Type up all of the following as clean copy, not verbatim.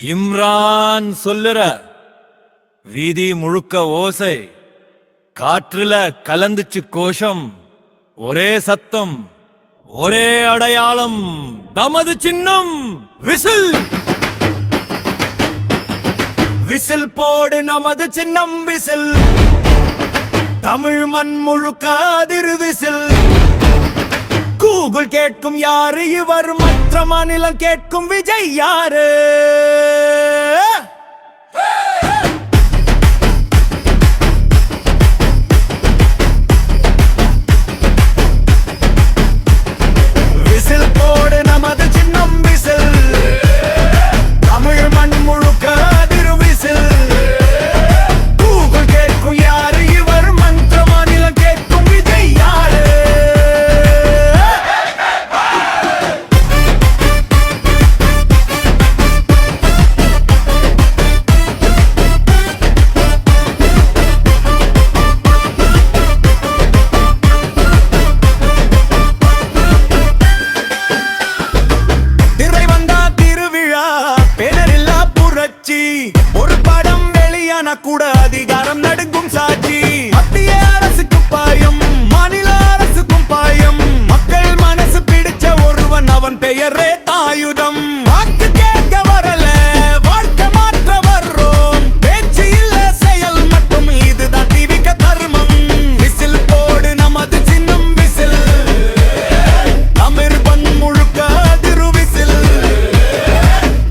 இம்ரான் சொல்லுற வீதி முழுக்க ஓசை, காற்றுல கலந்துச்சு கோஷம், ஒரே சத்தம், ஒரே அடையாளம், நமது சின்னம் விசில். விசில் போடு, நமது சின்னம் விசில். தமிழ் மண் முழுக்க அதிரு விசில். கூகுள் கேட்கும் யாரு இவர், மற்ற மாநிலம் கேட்கும் விஜய் யாரு? விசில் போடு, நமது சின்னம் விசில். தமிழ் மண் முழுக்க அதிரு விசில். கூகுள் கேட்கும் யாரு இவர், மற்ற மாநிலம் கேட்கும் விஜய் யாரு? ஒரு படம் வெளியான கூட அதிகாரம் நடுங்கும் சாட்சி. மத்திய அரசுக்கு பாயம், மாநில அரசுக்கும் பாயம். மக்கள் மனசு பிடிச்ச ஒருவன், அவன் பெயரே ஆயுதம். வாக்கு கேட்க வரல, வாழ்க்கை மாற்ற வர்றோம். பேச்சு இல்ல, செயல் மட்டும், இதுதான் தீவிக்க தர்மம். விசில் போடு, நமது சின்னம் விசில். தமிழ் மண் முழுக்க அதிரு விசில்.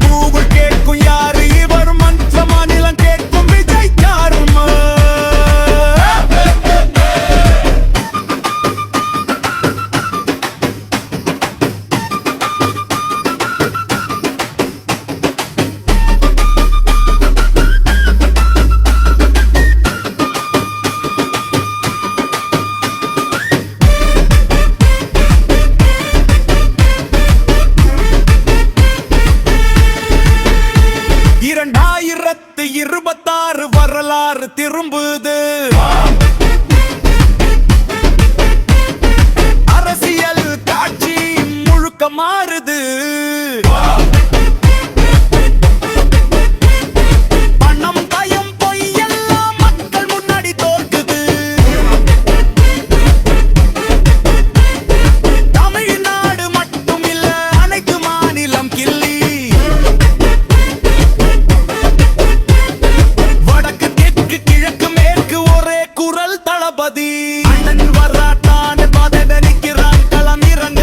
கூகுள் கேட்கும் யாரு, வரலாறு திரும்புது. அரசியல் காட்சி முழுக்க மாறுது. பணம் பயம் பொய் எல்லாம் மக்கள் முன்னாடி தோற்குது. தமிழ்நாடு மட்டும் இல்ல, அனைத்து மாநிலம் கிள்ளி. கிழக்கு மேற்கு ஒரே குரல் தளபதி. அண்ணன் வராட்டான பதவி நிற்கிறான் களம் இறங்க.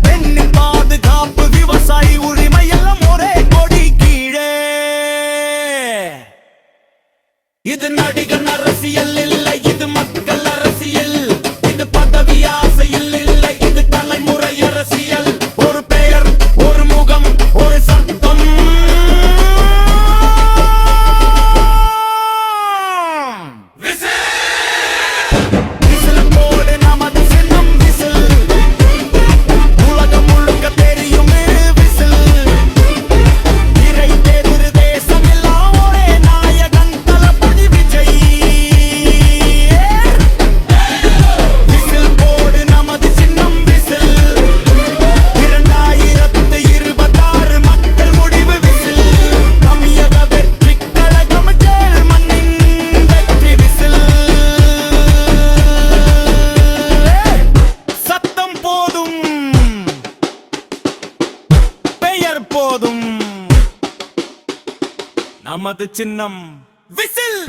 பெண்ணின் பாதுகாப்பு, விவசாயி உரிமை எல்லாம் ஒரே கொடி கீழே. இது நடிகர் அரசியல் இல்லை, இது மக்கள் அரசியல். இது பதவி ஆசையில் இல்லை, இது தலைமுறை அரசியல். ஒரு பெயர், ஒரு முகம், ஒரு சத்தம். போதும், நமது சின்னம் விசில்.